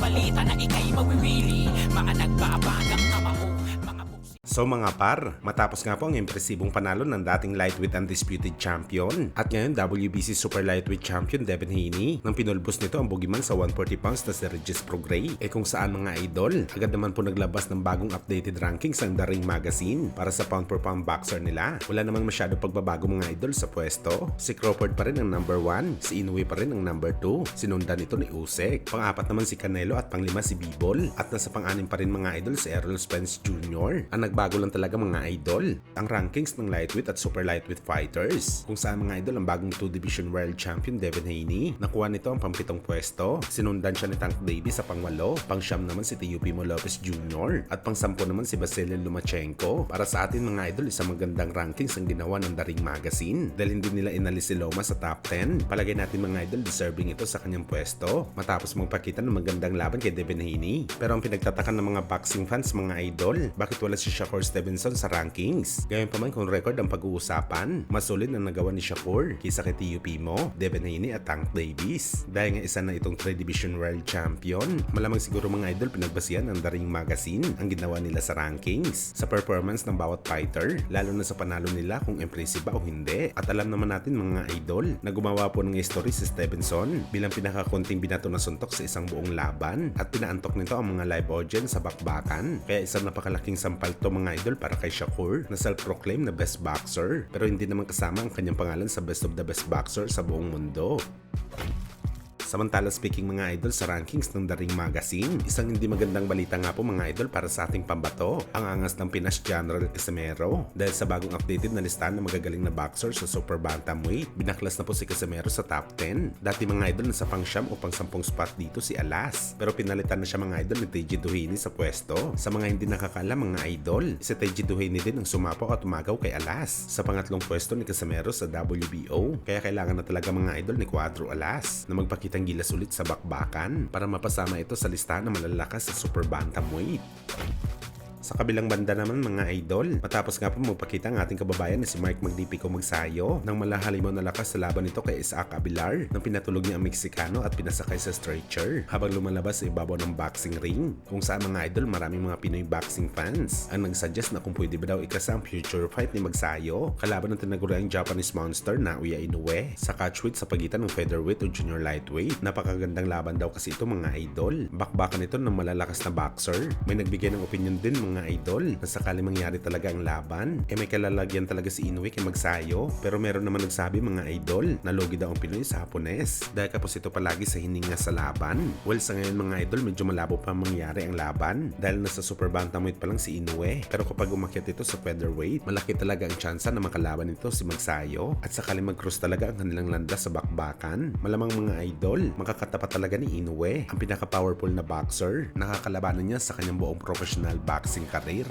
balita na ikay mawiwili. Mga nagbabagang kamao, mga buksi. So mga par, matapos nga po ang impresibong panalo ng dating lightweight undisputed champion at ngayon WBC Super Lightweight Champion Devin Haney nang pinulbos nito ang boogeyman sa 140 pounds na si Regis Prograis. Kung saan mga idol, agad naman po naglabas ng bagong updated rankings ang The Ring Magazine para sa pound per pound boxer nila. Wala naman masyado pagbabago mga idol sa pwesto. Si Crawford pa rin ang number 1, si Inoue pa rin ang number 2, sinundan nito ni Usyk. Pang-apat naman si Canelo at pang-5 si Bivol at nasa pang-6 pa rin mga idol si Errol Spence Jr. Ang bago lang talaga mga idol ang rankings ng lightweight at super lightweight fighters, kung saan mga idol ang bagong 2-division world champion Devin Haney nakuha nito ang pang-7 pwesto, sinundan siya ni Tank Davis sa pang-8, pang-9 naman si Teofimo Lopez Jr. at pang-10 naman si Vasily Lomachenko. Para sa atin mga idol, isang magandang rankings ang ginawa ng The Ring Magazine dahil hindi nila inalis si Loma sa top 10. Palagay natin mga idol, deserving ito sa kanyang pwesto matapos magpakita ng magandang laban kay Devin Haney. Pero ang pinagtataka ng mga boxing fans mga idol, bakit wala si Shakur Stevenson sa rankings? Gayon pa man kung record ang pag-uusapan, mas solid ang nagawa ni Shakur kaysa kay Teofimo, Devin Haney at Tank Davis. Dahil nga isa na itong 3-division world champion, malamang siguro mga idol pinagbasihan ng The Ring Magazine ang ginawa nila sa rankings sa performance ng bawat fighter, lalo na sa panalo nila kung impressive ba o hindi. At alam naman natin mga idol na gumawa po ng history si Stevenson bilang pinakakunting binato na suntok sa isang buong laban at pinaantok nito ang mga live audience sa bakbakan. Kaya isang napakalaking sampal to mga idol para kay Shakur na self-proclaim na best boxer, pero hindi naman kasama ang kanyang pangalan sa best of the best boxer sa buong mundo. Samantala speaking mga idol sa rankings ng The Ring Magazine, isang hindi magandang balita nga po mga idol para sa ating pambato, ang angas ng Pinas General Casimero dahil sa bagong updated na listahan ng magagaling na boxer sa super bantamweight. Binaklas na po si Casimero sa top 10. Dati mga idol nasa pang-9 o pang-10 spot dito si Alas, pero pinalitan na siya mga idol ni Teji Duhaime sa pwesto. Sa mga hindi nakakala mga idol, si Teji Duhaime din ang sumapaw at umagaw kay Alas sa pangatlong pwesto ni Casimero sa WBO. Kaya kailangan na talaga mga idol ni Cuadro Alas na magpakita gilas ulit sa bakbakan para mapasama ito sa listahan ng malalakas sa super bantamweight. Sa kabilang banda naman mga idol, matapos nga po magpakita ang ating kababayan na si Mike Magnifico Magsayo ng malahalimaw na lakas sa laban nito kay Isaac Abilar nang pinatulog niya ang Meksikano at pinasakay sa stretcher habang lumalabas sa ibabaw ng boxing ring, kung saan mga idol maraming mga Pinoy boxing fans ang nagsuggest na kung pwede ba daw ikasa ang future fight ni Magsayo kalaban ng tinaguriang Japanese monster Naoya Inoue sa catchweight sa pagitan ng featherweight o junior lightweight. Napakagandang laban daw kasi ito mga idol. Bakbakan ito ng malalakas na boxer. May nagbigay ng opinion din mga idol na sakali mangyari talaga ang laban, may kalalagyan talaga si Inoue kay Magsayo, pero meron naman nagsabi mga idol na logi daw ang Pinoy sa Hapones dahil kapos ito palagi sa hininga sa laban. Well, sa ngayon mga idol medyo malabo pa mangyari ang laban dahil nasa super bantamweight pa lang si Inoue, pero kapag umakyat ito sa featherweight, malaki talaga ang tsansa na makalaban nito si Magsayo at sakali mag-cross talaga ang kanilang landas sa bakbakan, malamang mga idol makakatapat talaga ni Inoue ang pinaka-powerful na boxer, nakakalabanan niya sa kanyang buong professional boxing career.